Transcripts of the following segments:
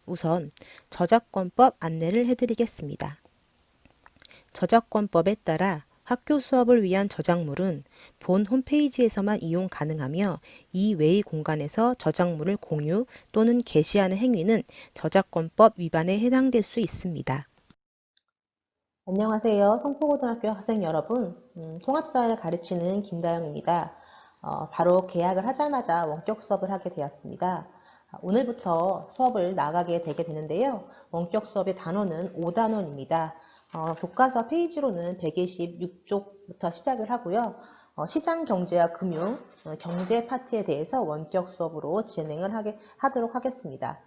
우선 저작권법 안내를 해드리겠습니다. 저작권법에 따라 학교 수업을 위한 저작물은 본 홈페이지에서만 이용 가능하며 이 외의 공간에서 저작물을 공유 또는 게시하는 행위는 저작권법 위반에 해당될 수 있습니다. 안녕하세요. 성포고등학교 학생 여러분. 통합사회를 가르치는 김다영입니다. 바로 개학을 하자마자 원격 수업을 하게 되었습니다. 오늘부터 수업을 나가게 되게 되는데요. 원격 수업의 단원은 5단원입니다. 교과서 페이지로는 126쪽부터 시작을 하고요. 시장 경제와 금융, 경제 파트에 대해서 원격 수업으로 진행을 하도록 하겠습니다.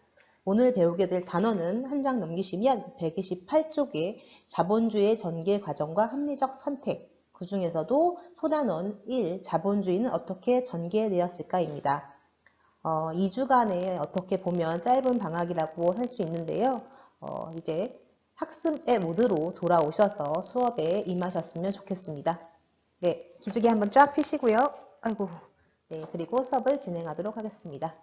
오늘 배우게 될 단어는 한 장 넘기시면 128쪽에 자본주의의 전개 과정과 합리적 선택, 그 중에서도 소단원 1, 자본주의는 어떻게 전개되었을까입니다. 2주간에 어떻게 보면 짧은 방학이라고 할 수 있는데요. 이제 학습의 모드로 돌아오셔서 수업에 임하셨으면 좋겠습니다. 네, 기저귀 한번 쫙 펴시고요. 아이고, 네, 그리고 수업을 진행하도록 하겠습니다.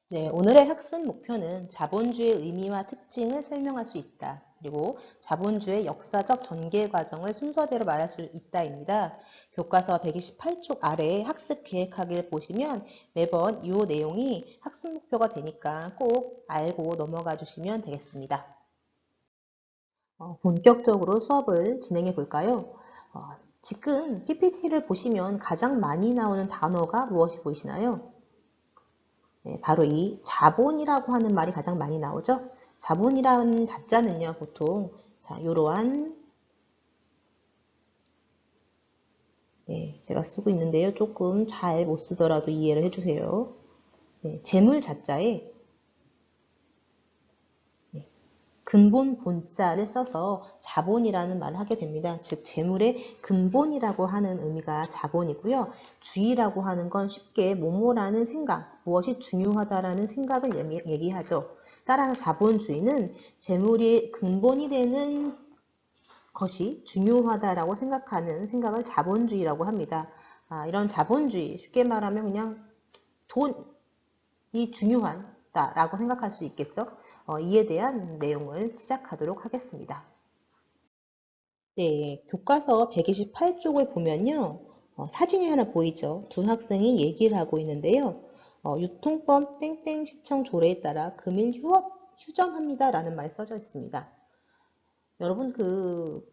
네, 오늘의 학습 목표는 자본주의의 의미와 특징을 설명할 수 있다. 그리고 자본주의의 역사적 전개 과정을 순서대로 말할 수 있다입니다. 교과서 128쪽 아래 학습 계획하기를 보시면 매번 이 내용이 학습 목표가 되니까 꼭 알고 넘어가 주시면 되겠습니다. 본격적으로 수업을 진행해 볼까요? 지금 PPT를 보시면 가장 많이 나오는 단어가 무엇이 보이시나요? 네, 바로 이 자본이라고 하는 말이 가장 많이 나오죠. 자본이라는 자자는요, 보통 이러한 네, 제가 쓰고 있는데요. 조금 잘 못 쓰더라도 이해를 해주세요. 네, 재물 자자에 근본 본자를 써서 자본이라는 말을 하게 됩니다. 즉 재물의 근본이라고 하는 의미가 자본이고요. 주의라고 하는 건 쉽게 뭐뭐라는 생각, 무엇이 중요하다라는 생각을 얘기하죠. 따라서 자본주의는 재물이 근본이 되는 것이 중요하다라고 생각하는 생각을 자본주의라고 합니다. 이런 자본주의, 쉽게 말하면 그냥 돈이 중요하다라고 생각할 수 있겠죠. 이에 대한 내용을 시작하도록 하겠습니다. 네, 교과서 128쪽을 보면요. 사진이 하나 보이죠. 두 학생이 얘기를 하고 있는데요. 유통법 땡땡 시청 조례에 따라 금일 휴점합니다 라는 말이 써져 있습니다. 여러분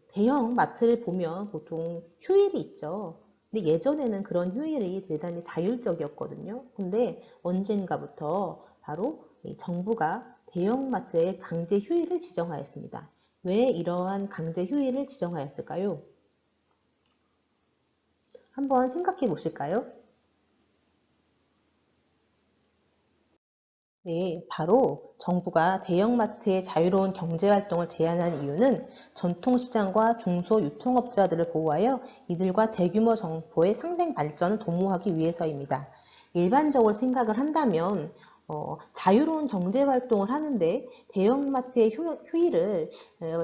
대형 마트를 보면 보통 휴일이 있죠. 근데 예전에는 그런 휴일이 대단히 자율적이었거든요. 근데 언젠가부터 바로 정부가 대형마트에 강제 휴일을 지정하였습니다. 왜 이러한 강제 휴일을 지정하였을까요? 한번 생각해 보실까요? 네, 바로 정부가 대형마트의 자유로운 경제활동을 제한한 이유는 전통시장과 중소유통업자들을 보호하여 이들과 대규모 점포의 상생 발전을 도모하기 위해서입니다. 일반적으로 생각을 한다면 자유로운 경제활동을 하는데 대형마트의 휴일을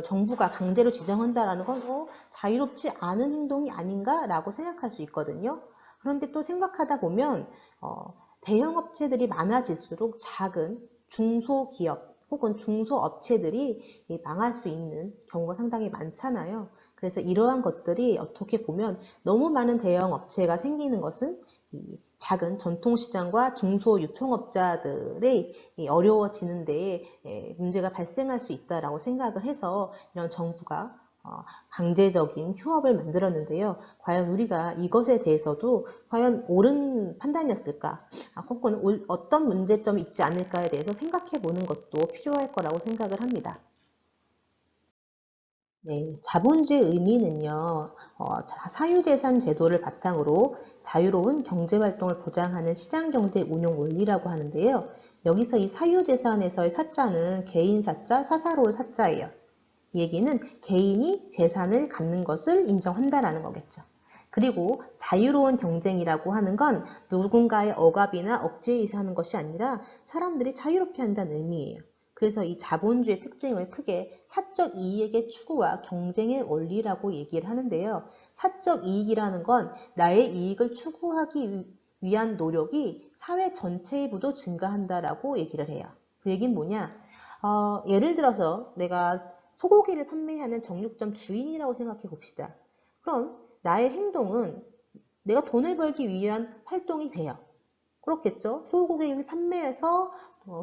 정부가 강제로 지정한다는 건 자유롭지 않은 행동이 아닌가라고 생각할 수 있거든요. 그런데 또 생각하다 보면 대형 업체들이 많아질수록 작은 중소기업 혹은 중소업체들이 망할 수 있는 경우가 상당히 많잖아요. 그래서 이러한 것들이 어떻게 보면 너무 많은 대형 업체가 생기는 것은 작은 전통시장과 중소유통업자들이 어려워지는 데 문제가 발생할 수 있다고 생각을 해서 이런 정부가 강제적인 휴업을 만들었는데요. 과연 우리가 이것에 대해서도 과연 옳은 판단이었을까? 혹은 어떤 문제점이 있지 않을까에 대해서 생각해 보는 것도 필요할 거라고 생각을 합니다. 네, 자본주의 의미는요, 사유재산 제도를 바탕으로 자유로운 경제활동을 보장하는 시장경제 운용 원리라고 하는데요. 여기서 이 사유재산에서의 사자는 개인사자, 사사로울 사자예요. 이 얘기는 개인이 재산을 갖는 것을 인정한다라는 거겠죠. 그리고 자유로운 경쟁이라고 하는 건 누군가의 억압이나 억제에 의해서 것이 아니라 사람들이 자유롭게 한다는 의미예요. 그래서 이 자본주의 특징을 크게 사적 이익의 추구와 경쟁의 원리라고 얘기를 하는데요. 사적 이익이라는 건 나의 이익을 추구하기 위한 노력이 사회 전체의 부도 증가한다라고 얘기를 해요. 그 얘기는 뭐냐? 예를 들어서 내가 소고기를 판매하는 정육점 주인이라고 생각해 봅시다. 그럼 나의 행동은 내가 돈을 벌기 위한 활동이 돼요. 그렇겠죠? 소고기를 판매해서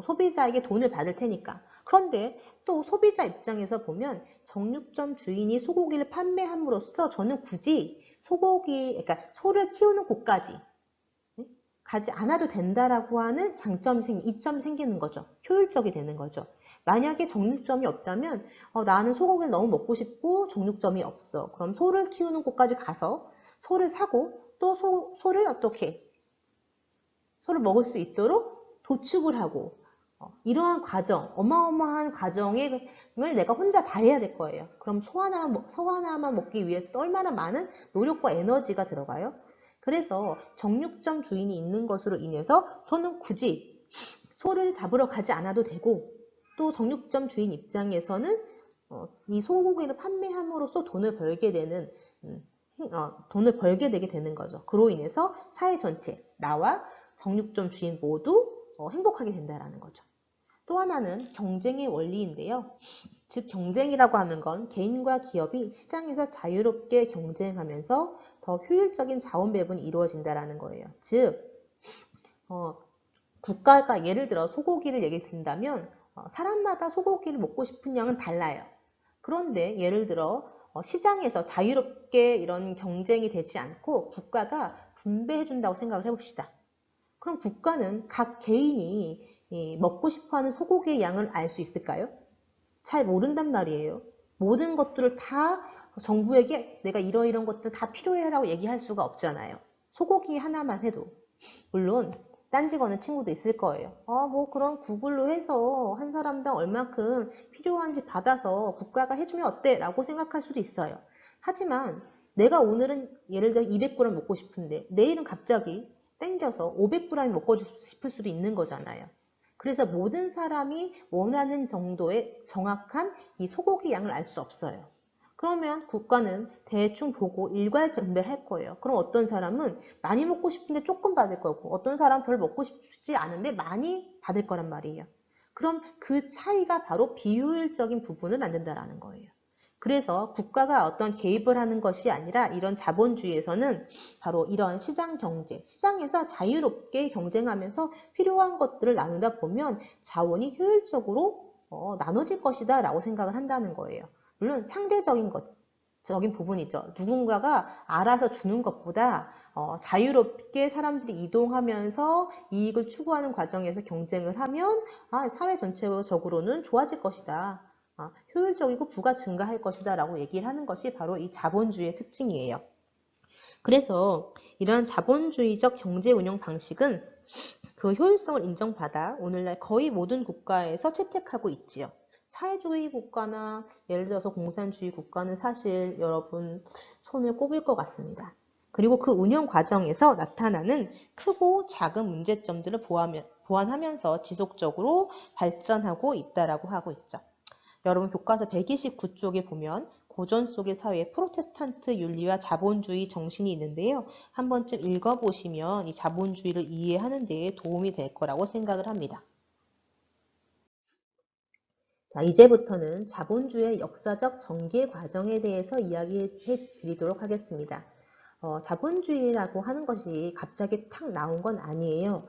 소비자에게 돈을 받을 테니까. 그런데 또 소비자 입장에서 보면 정육점 주인이 소고기를 판매함으로써 저는 굳이 그러니까 소를 키우는 곳까지 가지 않아도 된다라고 하는 이점이 생기는 거죠. 효율적이 되는 거죠. 만약에 정육점이 없다면 나는 소고기를 너무 먹고 싶고 정육점이 없어. 그럼 소를 키우는 곳까지 가서 소를 사고 또 소를 어떻게 소를 먹을 수 있도록 도축을 하고 이러한 과정, 어마어마한 과정을 내가 혼자 다 해야 될 거예요. 그럼 소 하나만 먹기 위해서 얼마나 많은 노력과 에너지가 들어가요? 그래서 정육점 주인이 있는 것으로 인해서 저는 굳이 소를 잡으러 가지 않아도 되고 또 정육점 주인 입장에서는 이 소고기를 판매함으로써 돈을 벌게 되게 되는 거죠. 그로 인해서 사회 전체, 나와 정육점 주인 모두 행복하게 된다는 거죠. 또 하나는 경쟁의 원리인데요. 즉 경쟁이라고 하는 건 개인과 기업이 시장에서 자유롭게 경쟁하면서 더 효율적인 자원 배분이 이루어진다는 거예요. 즉 국가가 예를 들어 소고기를 얘기한다면 사람마다 소고기를 먹고 싶은 양은 달라요. 그런데 예를 들어 시장에서 자유롭게 이런 경쟁이 되지 않고 국가가 분배해 준다고 생각을 해봅시다. 그럼 국가는 각 개인이 먹고 싶어하는 소고기의 양을 알 수 있을까요? 잘 모른단 말이에요. 모든 것들을 다 정부에게 내가 이러이런 것들 다 필요해라고 얘기할 수가 없잖아요. 소고기 하나만 해도. 물론 딴지 거는 친구도 있을 거예요. 뭐 그럼 구글로 해서 한 사람당 얼만큼 필요한지 받아서 국가가 해주면 어때? 라고 생각할 수도 있어요. 하지만 내가 오늘은 예를 들어 200g 먹고 싶은데 내일은 갑자기 땡겨서 500g 먹고 싶을 수도 있는 거잖아요. 그래서 모든 사람이 원하는 정도의 정확한 이 소고기 양을 알 수 없어요. 그러면 국가는 대충 보고 일괄 분배를 할 거예요. 그럼 어떤 사람은 많이 먹고 싶은데 조금 받을 거고 어떤 사람은 별로 먹고 싶지 않은데 많이 받을 거란 말이에요. 그럼 그 차이가 바로 비효율적인 부분을 만든다는 거예요. 그래서 국가가 어떤 개입을 하는 것이 아니라 이런 자본주의에서는 바로 이런 시장 경제, 시장에서 자유롭게 경쟁하면서 필요한 것들을 나누다 보면 자원이 효율적으로 나눠질 것이다 라고 생각을 한다는 거예요. 물론 상대적인 부분이죠. 누군가가 알아서 주는 것보다 자유롭게 사람들이 이동하면서 이익을 추구하는 과정에서 경쟁을 하면 사회 전체적으로는 좋아질 것이다. 효율적이고 부가 증가할 것이다 라고 얘기를 하는 것이 바로 이 자본주의의 특징이에요. 그래서 이러한 자본주의적 경제 운영 방식은 그 효율성을 인정받아 오늘날 거의 모든 국가에서 채택하고 있지요. 사회주의 국가나 예를 들어서 공산주의 국가는 사실 여러분 손을 꼽을 것 같습니다. 그리고 그 운영 과정에서 나타나는 크고 작은 문제점들을 보완하면서 지속적으로 발전하고 있다라고 하고 있죠. 여러분 교과서 129쪽에 보면 고전 속의 사회에 프로테스탄트 윤리와 자본주의 정신이 있는데요. 한 번쯤 읽어보시면 이 자본주의를 이해하는 데 도움이 될 거라고 생각을 합니다. 자, 이제부터는 자본주의의 역사적 전개 과정에 대해서 이야기해 드리도록 하겠습니다. 자본주의라고 하는 것이 갑자기 탁 나온 건 아니에요.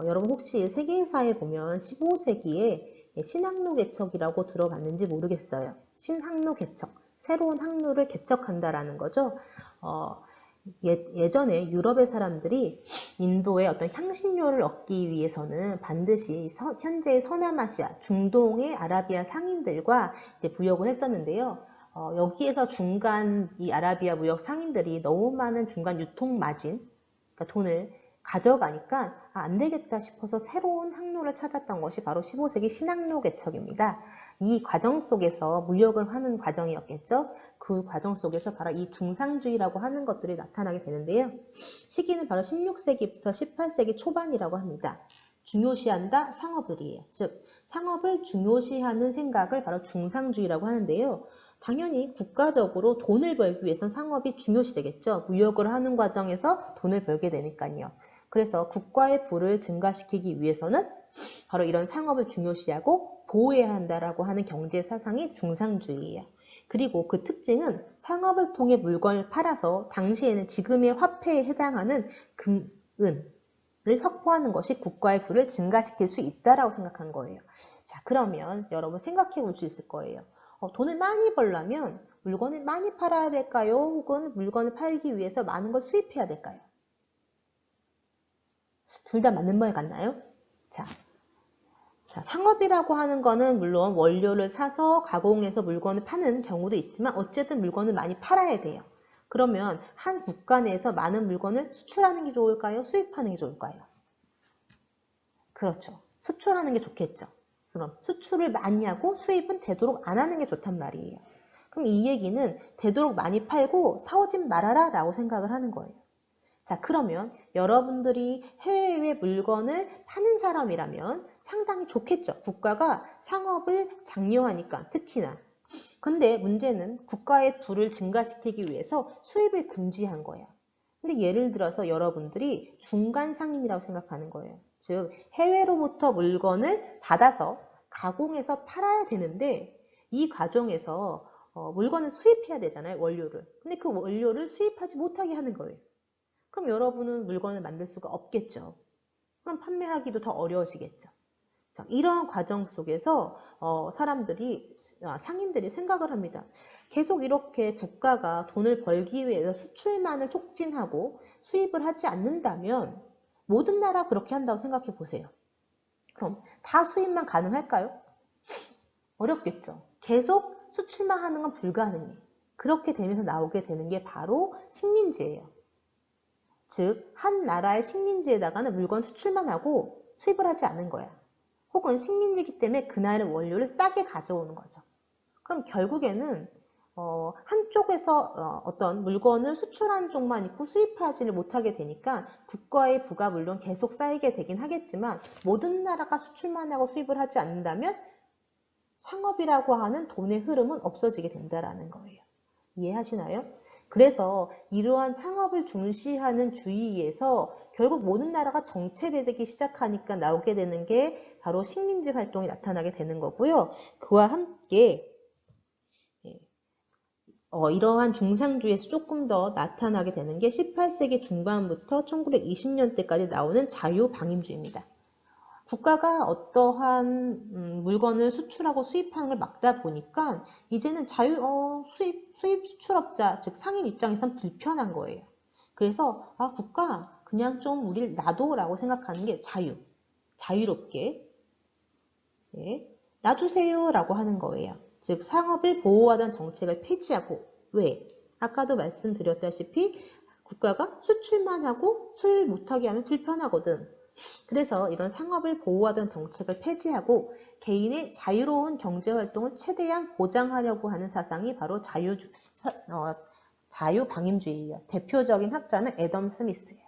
여러분 혹시 세계사에 보면 15세기에 신항로 개척이라고 들어봤는지 모르겠어요. 신항로 개척, 새로운 항로를 개척한다라는 거죠. 예전에 유럽의 사람들이 인도의 어떤 향신료를 얻기 위해서는 반드시 현재의 서남아시아, 중동의 아라비아 상인들과 이제 무역을 했었는데요. 여기에서 중간 이 아라비아 무역 상인들이 너무 많은 중간 유통 마진, 그러니까 돈을 가져가니까 안 되겠다 싶어서 새로운 항로를 찾았던 것이 바로 15세기 신항로 개척입니다. 이 과정 속에서 무역을 하는 과정이었겠죠. 그 과정 속에서 바로 이 중상주의라고 하는 것들이 나타나게 되는데요. 시기는 바로 16세기부터 18세기 초반이라고 합니다. 중요시한다 상업을이에요. 즉 상업을 중요시하는 생각을 바로 중상주의라고 하는데요. 당연히 국가적으로 돈을 벌기 위해서는 상업이 중요시되겠죠. 무역을 하는 과정에서 돈을 벌게 되니까요. 그래서 국가의 부를 증가시키기 위해서는 바로 이런 상업을 중요시하고 보호해야 한다라고 하는 경제 사상이 중상주의예요. 그리고 그 특징은 상업을 통해 물건을 팔아서 당시에는 지금의 화폐에 해당하는 금, 은을 확보하는 것이 국가의 부를 증가시킬 수 있다라고 생각한 거예요. 자, 그러면 여러분 생각해 볼 수 있을 거예요. 돈을 많이 벌려면 물건을 많이 팔아야 될까요? 혹은 물건을 팔기 위해서 많은 걸 수입해야 될까요? 둘 다 맞는 말 같나요? 자, 상업이라고 하는 거는 물론 원료를 사서 가공해서 물건을 파는 경우도 있지만 어쨌든 물건을 많이 팔아야 돼요. 그러면 한 국가 내에서 많은 물건을 수출하는 게 좋을까요? 수입하는 게 좋을까요? 그렇죠. 수출하는 게 좋겠죠. 그럼 수출을 많이 하고 수입은 되도록 안 하는 게 좋단 말이에요. 그럼 이 얘기는 되도록 많이 팔고 사오진 말아라 라고 생각을 하는 거예요. 자, 그러면 여러분들이 해외에 물건을 파는 사람이라면 상당히 좋겠죠. 국가가 상업을 장려하니까 특히나. 근데 문제는 국가의 부를 증가시키기 위해서 수입을 금지한 거야. 근데 예를 들어서 여러분들이 중간 상인이라고 생각하는 거예요. 즉 해외로부터 물건을 받아서 가공해서 팔아야 되는데 이 과정에서 물건을 수입해야 되잖아요. 원료를. 근데 그 원료를 수입하지 못하게 하는 거예요. 그럼 여러분은 물건을 만들 수가 없겠죠. 그럼 판매하기도 더 어려워지겠죠. 자, 이러한 과정 속에서 상인들이 생각을 합니다. 계속 이렇게 국가가 돈을 벌기 위해서 수출만을 촉진하고 수입을 하지 않는다면 모든 나라 그렇게 한다고 생각해 보세요. 그럼 다 수입만 가능할까요? 어렵겠죠. 계속 수출만 하는 건 불가능해. 그렇게 되면서 나오게 되는 게 바로 식민지예요. 즉, 한 나라의 식민지에다가는 물건 수출만 하고 수입을 하지 않는 거야. 혹은 식민지이기 때문에 그 나라의 원료를 싸게 가져오는 거죠. 그럼 결국에는 한쪽에서 어떤 물건을 수출하는 쪽만 있고 수입하지를 못하게 되니까 국가의 부가 물론 계속 쌓이게 되긴 하겠지만 모든 나라가 수출만 하고 수입을 하지 않는다면 상업이라고 하는 돈의 흐름은 없어지게 된다는 거예요. 이해하시나요? 그래서 이러한 상업을 중시하는 주의에서 결국 모든 나라가 정체되기 시작하니까 나오게 되는 게 바로 식민지 활동이 나타나게 되는 거고요. 그와 함께 이러한 중상주의에서 조금 더 나타나게 되는 게 18세기 중반부터 1920년대까지 나오는 자유방임주의입니다. 국가가 어떠한 물건을 수출하고 수입하는 걸 막다 보니까 이제는 수입 수출업자, 즉 상인 입장에선 불편한 거예요. 그래서 국가 그냥 좀 우리를 놔둬라고 생각하는 게 자유롭게 놔주세요라고 하는 거예요. 즉 상업을 보호하던 정책을 폐지하고 왜? 아까도 말씀드렸다시피 국가가 수출만 하고 수입 못하게 하면 불편하거든. 그래서 이런 상업을 보호하던 정책을 폐지하고 개인의 자유로운 경제활동을 최대한 보장하려고 하는 사상이 바로 자유방임주의예요. 대표적인 학자는 애덤 스미스예요.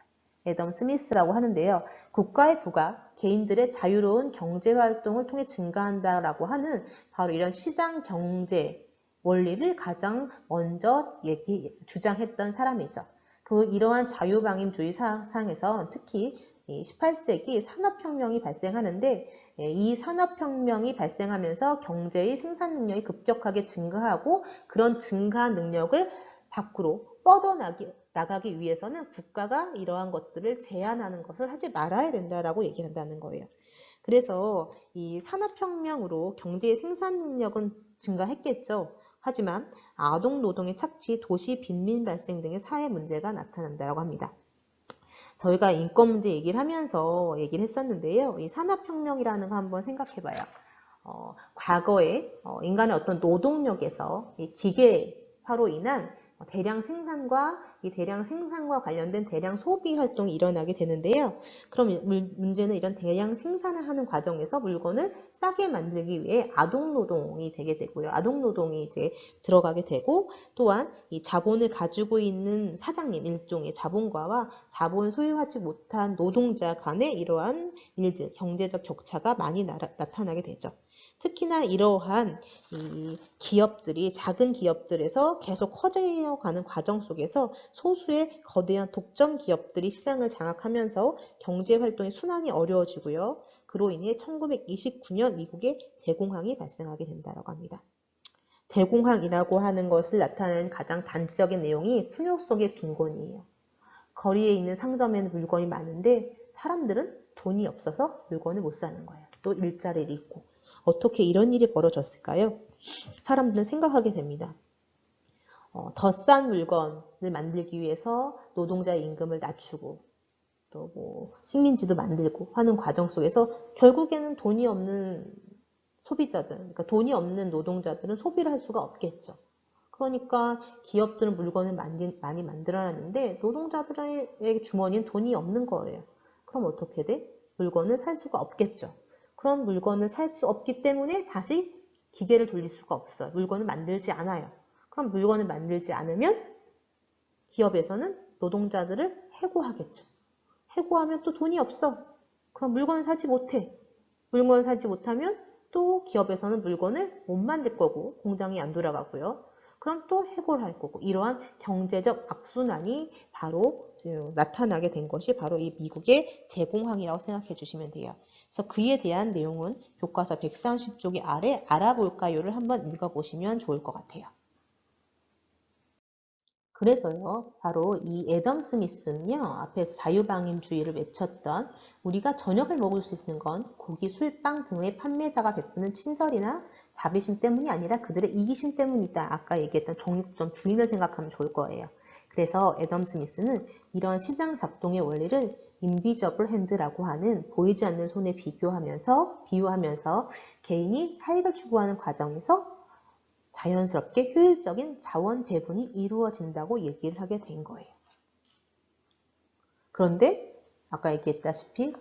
애덤 스미스라고 하는데요. 국가의 부가 개인들의 자유로운 경제활동을 통해 증가한다라고 하는 바로 이런 시장 경제 원리를 가장 먼저 주장했던 사람이죠. 이러한 자유방임주의 사상에서 특히 18세기 산업혁명이 발생하는데 이 산업혁명이 발생하면서 경제의 생산 능력이 급격하게 증가하고 그런 증가한 능력을 밖으로 뻗어나가기 위해서는 국가가 이러한 것들을 제한하는 것을 하지 말아야 된다라고 얘기를 한다는 거예요. 그래서 이 산업혁명으로 경제의 생산 능력은 증가했겠죠. 하지만 아동 노동의 착취, 도시 빈민 발생 등의 사회 문제가 나타난다고 합니다. 저희가 인권 문제 얘기를 하면서 얘기를 했었는데요. 이 산업혁명이라는 거 한번 생각해봐요. 과거에 인간의 어떤 노동력에서 이 기계화로 인한 대량 생산과 관련된 대량 소비 활동이 일어나게 되는데요. 그럼 문제는 이런 대량 생산을 하는 과정에서 물건을 싸게 만들기 위해 아동 노동이 되게 되고요. 아동 노동이 이제 들어가게 되고 또한 이 자본을 가지고 있는 사장님 일종의 자본가와 자본을 소유하지 못한 노동자 간의 이러한 일들, 경제적 격차가 많이 나타나게 되죠. 특히나 이러한 이 기업들이 작은 기업들에서 계속 커져가는 과정 속에서 소수의 거대한 독점 기업들이 시장을 장악하면서 경제 활동의 순환이 어려워지고요. 그로 인해 1929년 미국에 대공황이 발생하게 된다고 합니다. 대공황이라고 하는 것을 나타내는 가장 단적인 내용이 풍요 속의 빈곤이에요. 거리에 있는 상점에는 물건이 많은데 사람들은 돈이 없어서 물건을 못 사는 거예요. 또 일자리를 잃고. 어떻게 이런 일이 벌어졌을까요? 사람들은 생각하게 됩니다. 더 싼 물건을 만들기 위해서 노동자의 임금을 낮추고 또 뭐 식민지도 만들고 하는 과정 속에서 결국에는 돈이 없는 소비자들, 그러니까 돈이 없는 노동자들은 소비를 할 수가 없겠죠. 그러니까 기업들은 물건을 많이 만들어놨는데 노동자들의 주머니는 돈이 없는 거예요. 그럼 어떻게 돼? 물건을 살 수가 없겠죠. 그럼 물건을 살 수 없기 때문에 다시 기계를 돌릴 수가 없어요. 물건을 만들지 않아요. 그럼 물건을 만들지 않으면 기업에서는 노동자들을 해고하겠죠. 해고하면 또 돈이 없어. 그럼 물건을 사지 못해. 물건을 사지 못하면 또 기업에서는 물건을 못 만들 거고 공장이 안 돌아가고요. 그럼 또 해고를 할 거고 이러한 경제적 악순환이 바로 나타나게 된 것이 바로 이 미국의 대공황이라고 생각해 주시면 돼요. 그래서 그에 대한 내용은 교과서 130쪽의 아래 알아볼까요를 한번 읽어보시면 좋을 것 같아요. 그래서요, 바로 이 애덤 스미스는요, 앞에서 자유방임주의를 외쳤던 우리가 저녁을 먹을 수 있는 건 고기, 술, 빵 등의 판매자가 베푸는 친절이나 자비심 때문이 아니라 그들의 이기심 때문이다. 아까 얘기했던 정육점 주인을 생각하면 좋을 거예요. 그래서 애덤 스미스는 이런 시장 작동의 원리를 인비저블 핸드라고 하는 보이지 않는 손에 비유하면서 개인이 사익을 추구하는 과정에서 자연스럽게 효율적인 자원 배분이 이루어진다고 얘기를 하게 된 거예요. 그런데 아까 얘기했다시피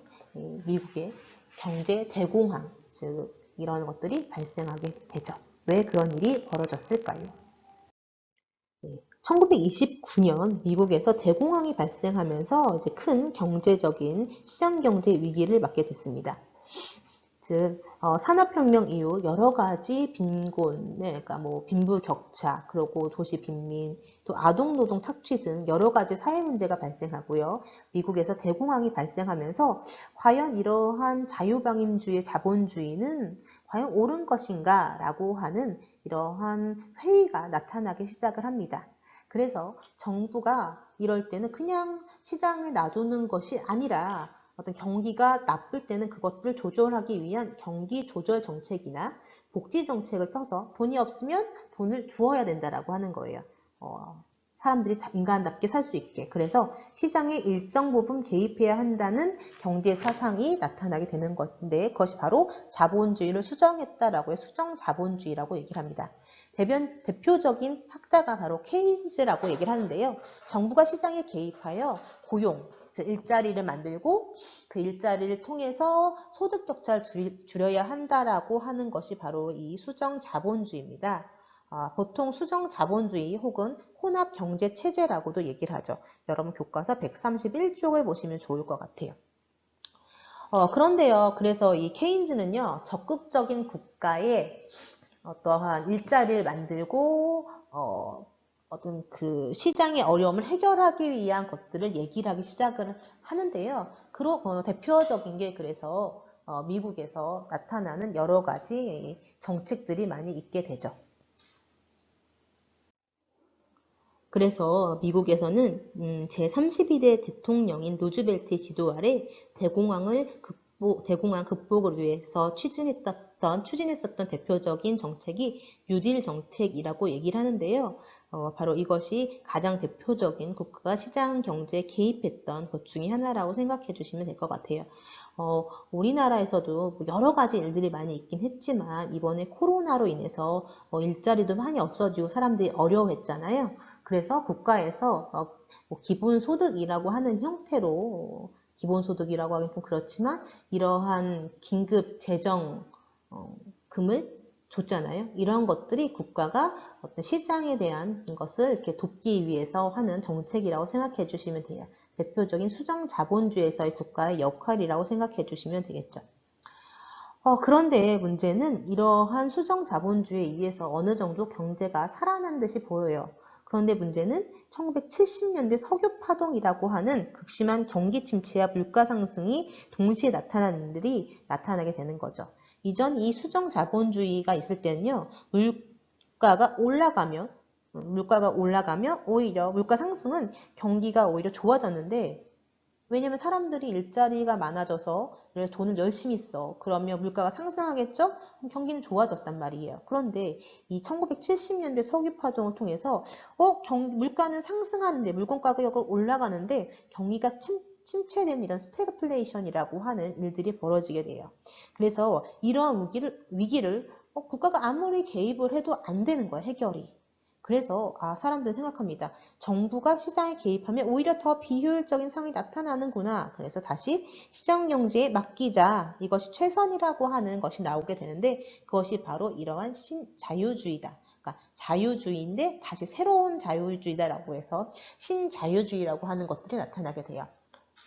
미국의 경제 대공황, 즉 이런 것들이 발생하게 되죠. 왜 그런 일이 벌어졌을까요? 1929년 미국에서 대공황이 발생하면서 이제 큰 경제적인 시장 경제 위기를 맞게 됐습니다. 즉 산업혁명 이후 여러 가지 빈곤, 그러니까 뭐 빈부격차, 그리고 도시 빈민, 또 아동노동 착취 등 여러 가지 사회 문제가 발생하고요. 미국에서 대공황이 발생하면서 과연 이러한 자유방임주의 자본주의는 과연 옳은 것인가 라고 하는 이러한 회의가 나타나기 시작을 합니다. 그래서 정부가 이럴 때는 그냥 시장에 놔두는 것이 아니라 어떤 경기가 나쁠 때는 그것들을 조절하기 위한 경기 조절 정책이나 복지 정책을 써서 돈이 없으면 돈을 주어야 된다라고 하는 거예요. 사람들이 인간답게 살 수 있게. 그래서 시장에 일정 부분 개입해야 한다는 경제 사상이 나타나게 되는 건데 그것이 바로 자본주의를 수정했다라고 해요. 수정 자본주의라고 얘기를 합니다. 대표적인 학자가 바로 케인즈라고 얘기를 하는데요. 정부가 시장에 개입하여 고용, 즉 일자리를 만들고 그 일자리를 통해서 소득 격차를 줄여야 한다라고 하는 것이 바로 이 수정 자본주의입니다. 보통 수정 자본주의 혹은 혼합 경제 체제라고도 얘기를 하죠. 여러분 교과서 131쪽을 보시면 좋을 것 같아요. 그런데요, 그래서 이 케인즈는요, 적극적인 국가의 어떠한 일자리를 만들고 어떤 그 시장의 어려움을 해결하기 위한 것들을 얘기를 하기 시작을 하는데요. 대표적인 게 그래서 미국에서 나타나는 여러 가지 정책들이 많이 있게 되죠. 그래서 미국에서는 제32대 대통령인 루즈벨트의 지도 아래 대공황 극복을 위해서 추진했었던 대표적인 정책이 뉴딜 정책이라고 얘기를 하는데요. 바로 이것이 가장 대표적인 국가가 시장 경제에 개입했던 것 중에 하나라고 생각해 주시면 될 것 같아요. 우리나라에서도 여러 가지 일들이 많이 있긴 했지만 이번에 코로나로 인해서 일자리도 많이 없어지고 사람들이 어려워했잖아요. 그래서 국가에서 뭐 기본소득이라고 하는 형태로 기본소득이라고 하긴 좀 그렇지만 이러한 긴급 재정 금을 줬잖아요. 이런 것들이 국가가 어떤 시장에 대한 것을 이렇게 돕기 위해서 하는 정책이라고 생각해 주시면 돼요. 대표적인 수정 자본주의에서의 국가의 역할이라고 생각해 주시면 되겠죠. 그런데 문제는 이러한 수정 자본주의에 의해서 어느 정도 경제가 살아난 듯이 보여요. 그런데 문제는 1970년대 석유 파동이라고 하는 극심한 경기 침체와 물가 상승이 동시에 나타나는 일들이 나타나게 되는 거죠. 이전 이 수정 자본주의가 있을 때는요, 물가가 올라가면 오히려 물가 상승은 경기가 오히려 좋아졌는데, 왜냐면 사람들이 일자리가 많아져서 돈을 열심히 써. 그러면 물가가 상승하겠죠? 그럼 경기는 좋아졌단 말이에요. 그런데 이 1970년대 석유 파동을 통해서 물가는 상승하는데 물건 가격이 올라가는데 경기가 침체된 이런 스태그플레이션이라고 하는 일들이 벌어지게 돼요. 그래서 이러한 위기를 국가가 아무리 개입을 해도 안 되는 거예요, 해결이. 그래서 사람들은 생각합니다. 정부가 시장에 개입하면 오히려 더 비효율적인 상황이 나타나는구나. 그래서 다시 시장 경제에 맡기자. 이것이 최선이라고 하는 것이 나오게 되는데 그것이 바로 이러한 신자유주의다. 그러니까 자유주의인데 다시 새로운 자유주의다라고 해서 신자유주의라고 하는 것들이 나타나게 돼요.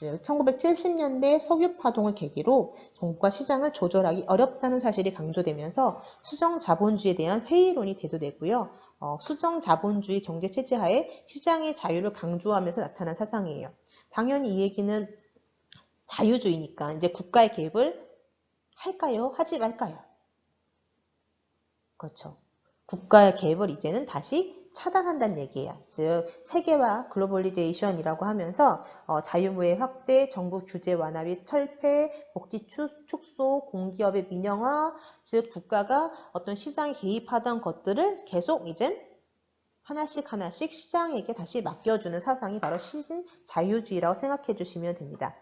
1970년대 석유 파동을 계기로 정부가 시장을 조절하기 어렵다는 사실이 강조되면서 수정 자본주의에 대한 회의론이 대두되고요. 수정 자본주의 경제 체제 하에 시장의 자유를 강조하면서 나타난 사상이에요. 당연히 이 얘기는 자유주의니까 이제 국가의 개입을 할까요? 하지 말까요? 그렇죠. 국가의 개입을 이제는 다시 차단한다는 얘기예요. 즉 세계화 글로벌리제이션이라고 하면서 자유무역 확대, 정부 규제 완화 및 철폐, 복지 축소, 공기업의 민영화, 즉 국가가 어떤 시장에 개입하던 것들을 계속 이젠 하나씩 시장에게 다시 맡겨주는 사상이 바로 신자유주의라고 생각해 주시면 됩니다.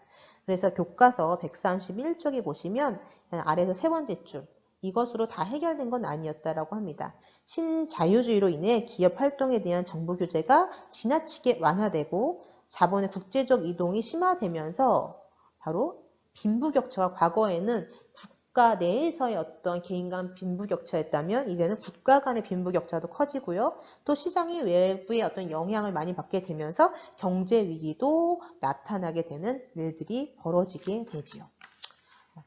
그래서 교과서 131쪽에 보시면 아래에서 세 번째 줄 이것으로 다 해결된 건 아니었다라고 합니다. 신자유주의로 인해 기업 활동에 대한 정부 규제가 지나치게 완화되고 자본의 국제적 이동이 심화되면서 바로 빈부격차가 과거에는 국가 내에서의 어떤 개인 간 빈부격차였다면 이제는 국가 간의 빈부격차도 커지고요. 또 시장이 외부의 어떤 영향을 많이 받게 되면서 경제 위기도 나타나게 되는 일들이 벌어지게 되지요.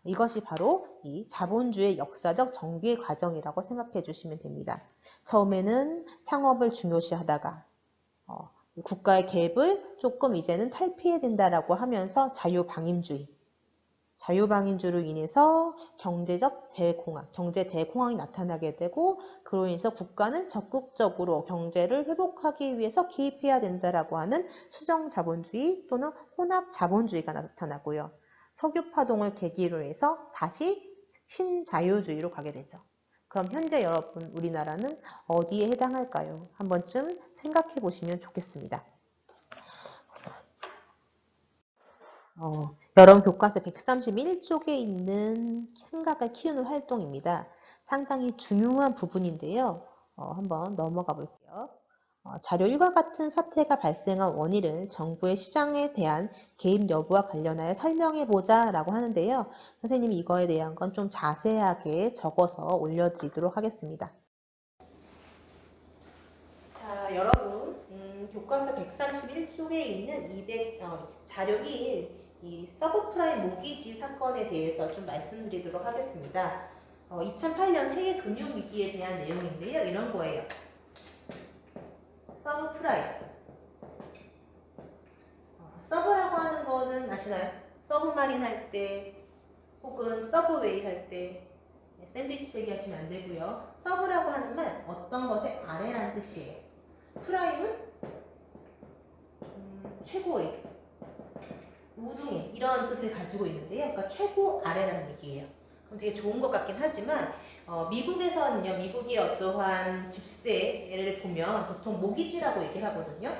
이것이 바로 이 자본주의 역사적 전개 과정이라고 생각해 주시면 됩니다. 처음에는 상업을 중요시하다가 국가의 개입을 조금 이제는 탈피해야 된다라고 하면서 자유방임주의로 인해서 경제 대공황이 나타나게 되고 그로 인해서 국가는 적극적으로 경제를 회복하기 위해서 개입해야 된다라고 하는 수정자본주의 또는 혼합자본주의가 나타나고요. 석유파동을 계기로 해서 다시 신자유주의로 가게 되죠. 그럼 현재 여러분 우리나라는 어디에 해당할까요? 한 번쯤 생각해 보시면 좋겠습니다. 여러분 교과서 131쪽에 있는 생각을 키우는 활동입니다. 상당히 중요한 부분인데요. 한번 넘어가 볼게요. 자료 1과 같은 사태가 발생한 원인을 정부의 시장에 대한 개입 여부와 관련하여 설명해 보자 라고 하는데요. 선생님이 이거에 대한 건 좀 자세하게 적어서 올려드리도록 하겠습니다. 자, 여러분 교과서 131쪽에 있는 자료 1 이 서브프라임 모기지 사건에 대해서 좀 말씀드리도록 하겠습니다. 2008년 세계 금융위기에 대한 내용인데요. 이런 거예요. 서브프라임. 서브라고 하는 거는 아시나요? 서브마린 할 때 혹은 서브웨이 할 때 샌드위치 얘기하시면 안 되고요. 서브라고 하는 말 어떤 것의 아래라는 뜻이에요. 프라임은 최고의, 우등의 이런 뜻을 가지고 있는데요. 그러니까 최고 아래라는 얘기예요. 그럼 되게 좋은 것 같긴 하지만 미국에서는요. 미국의 어떠한 집세를 보면 보통 모기지라고 얘기를 하거든요.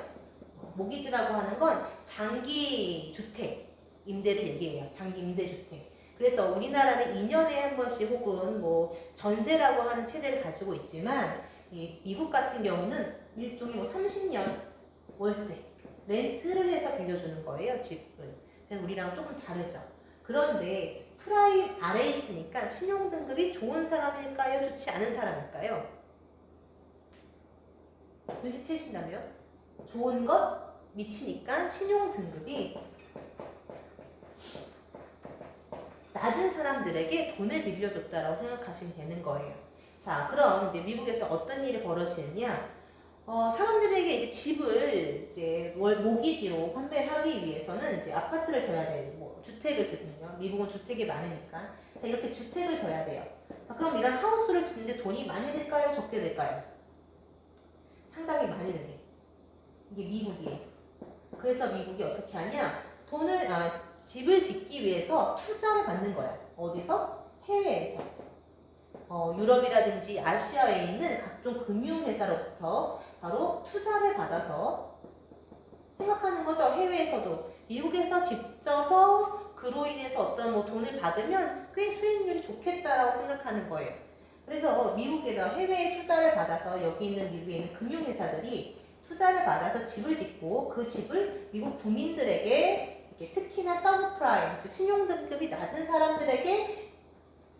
모기지라고 하는 건 장기 주택 임대를 얘기해요. 장기 임대주택. 그래서 우리나라는 2년에 한 번씩 혹은 뭐 전세라고 하는 체제를 가지고 있지만 이 미국 같은 경우는 일종의 뭐 30년 월세 렌트를 해서 빌려주는 거예요. 집을. 그래서 우리랑 조금 다르죠. 그런데 프라임 아래에 있으니까 신용등급이 좋은 사람일까요? 좋지 않은 사람일까요? 눈치채신다면 좋은 것 미치니까 신용등급이 낮은 사람들에게 돈을 빌려줬다라고 생각하시면 되는 거예요. 자, 그럼 이제 미국에서 어떤 일이 벌어지느냐? 사람들에게 이제 집을 이제 모기지로 판매하기 위해서는 이제 아파트를 져야 돼요. 뭐 주택을 짓는요. 미국은 주택이 많으니까. 자, 이렇게 주택을 져야 돼요. 자, 그럼 이런 하우스를 짓는데 돈이 많이 들까요? 적게 들까요? 상당히 많이 드네요. 이게 미국이에요. 그래서 미국이 어떻게 하냐? 집을 짓기 위해서 투자를 받는 거야. 어디서? 해외에서. 유럽이라든지 아시아에 있는 각종 금융회사로부터 바로 투자를 받아서 생각하는 거죠. 해외에서도. 미국에서 집 져서 그로 인해서 어떤 뭐 돈을 받으면 꽤 수익률이 좋겠다라고 생각하는 거예요. 그래서 미국에다 해외에 투자를 받아서 여기 있는 미국에 있는 금융회사들이 투자를 받아서 집을 짓고 그 집을 미국 국민들에게 특히나 서브프라임, 즉 신용등급이 낮은 사람들에게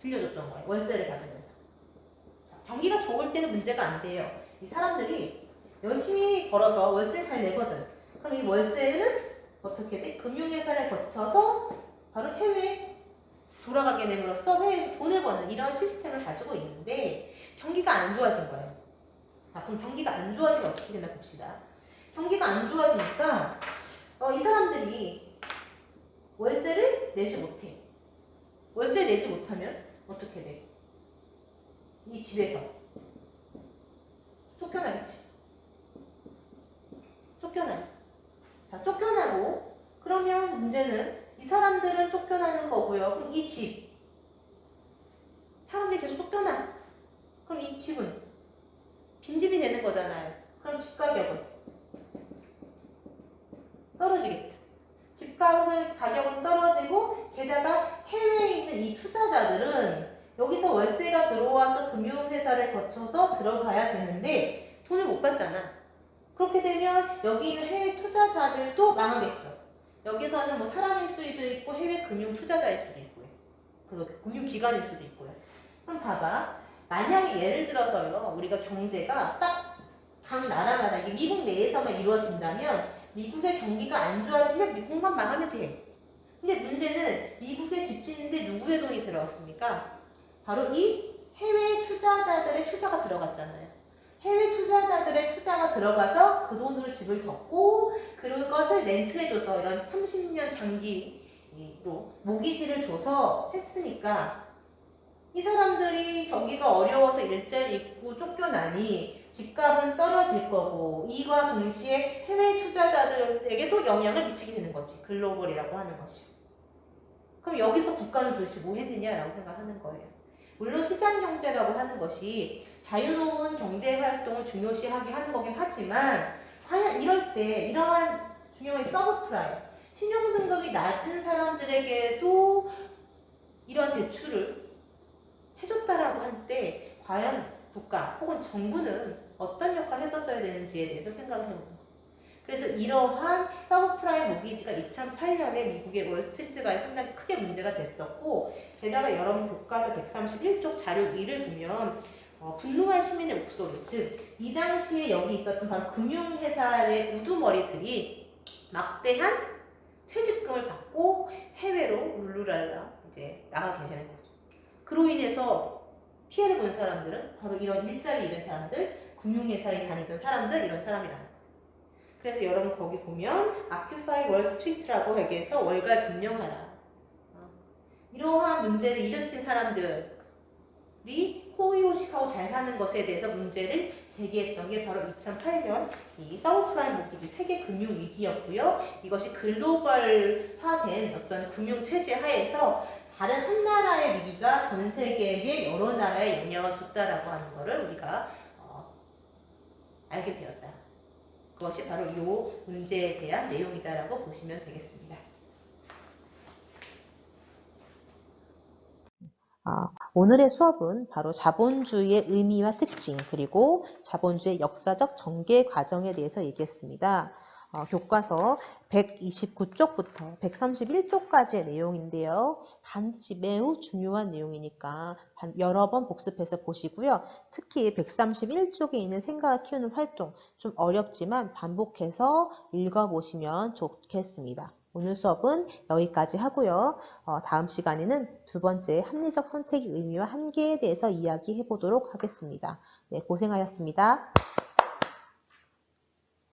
빌려줬던 거예요. 월세를 받으면서. 자, 경기가 좋을 때는 문제가 안 돼요. 이 사람들이 열심히 벌어서 월세 잘 내거든. 그럼 이 월세는 어떻게 돼? 금융회사를 거쳐서 바로 해외에 돌아가게 됨으로써 해외에서 돈을 버는 이런 시스템을 가지고 있는데 경기가 안 좋아진 거예요. 자, 그럼 경기가 안 좋아지면 어떻게 되나 봅시다. 경기가 안 좋아지니까 이 사람들이 월세를 내지 못해. 월세 내지 못하면 어떻게 돼? 이 집에서 쫓겨나겠지. 쫓겨나요. 자, 쫓겨나고 그러면 문제는 이 사람들은 쫓겨나는 거고요. 그럼 이 집 사람들이 계속 쫓겨나. 그럼 이 집은 빈집이 되는 거잖아요. 그럼 집 가격은 떨어지겠다. 집 가격은 떨어지고 게다가 해외에 있는 이 투자자들은 여기서 월세가 들어와서 금융회사를 거쳐서 들어가야 되는데 돈을 못 받잖아. 그렇게 되면 여기 있는 해외 투자자들도 망하겠죠. 여기서는 뭐 사람일 수도 있고 해외 금융 투자자일 수도 있고요. 그 금융기관일 수도 있고요. 그럼 봐봐. 만약에 예를 들어서요. 우리가 경제가 딱 각 나라마다 이게 미국 내에서만 이루어진다면 미국의 경기가 안 좋아지면 미국만 망하면 돼. 근데 문제는 미국에 집 짓는데 누구의 돈이 들어갔습니까? 바로 이 해외 투자자들의 투자가 들어갔잖아요. 해외 투자자들의 투자가 들어가서 그 돈으로 집을 졌고 그것을 렌트해줘서 이런 30년 장기로 모기지를 줘서 했으니까 이 사람들이 경기가 어려워서 일자리 잃고 쫓겨나니 집값은 떨어질 거고 이와 동시에 해외 투자자들에게도 영향을 미치게 되는 거지. 글로벌이라고 하는 것이. 그럼 여기서 국가는 도대체 뭐 했느냐라고 생각하는 거예요. 물론 시장경제라고 하는 것이 자유로운 경제활동을 중요시하게 하는 거긴 하지만 과연 이럴 때 이러한 중요한 서브프라임, 신용등급이 낮은 사람들에게도 이런 대출을 해줬다라고 할 때 과연 국가 혹은 정부는 어떤 역할을 했었어야 되는지에 대해서 생각을 해보는 거예요. 그래서 이러한 서브프라임 모기지가 2008년에 미국의 월스트리트가에 상당히 크게 문제가 됐었고 게다가 여러분 교과서 131쪽 자료 2를 보면 분노한 시민의 목소리, 즉 이 당시에 여기 있었던 바로 금융회사의 우두머리들이 막대한 퇴직금을 받고 해외로 룰루랄라 이제 나가게 되는 거죠. 그로 인해서 피해를 본 사람들은 바로 이런 일자리 잃은 사람들, 금융회사에 다니던 사람들, 이런 사람이라는 거예요. 그래서 여러분 거기 보면 Occupy Wall Street라고 얘기해서 월가 점령하라. 이러한 문제를 일으킨 사람들이 호의호식하고 잘 사는 것에 대해서 문제를 제기했던 게 바로 2008년 이 서브프라임 모기지 세계 금융 위기였고요. 이것이 글로벌화된 어떤 금융 체제 하에서 다른 한 나라의 위기가 전 세계의 여러 나라에 영향을 줬다라고 하는 것을 우리가 알게 되었다. 그것이 바로 이 문제에 대한 내용이다라고 보시면 되겠습니다. 오늘의 수업은 바로 자본주의의 의미와 특징 그리고 자본주의의 역사적 전개 과정에 대해서 얘기했습니다. 교과서 129쪽부터 131쪽까지의 내용인데요. 반드시 매우 중요한 내용이니까 여러 번 복습해서 보시고요. 특히 131쪽에 있는 생각을 키우는 활동 좀 어렵지만 반복해서 읽어보시면 좋겠습니다. 오늘 수업은 여기까지 하고요. 다음 시간에는 두 번째 합리적 선택의 의미와 한계에 대해서 이야기해 보도록 하겠습니다. 네, 고생하셨습니다.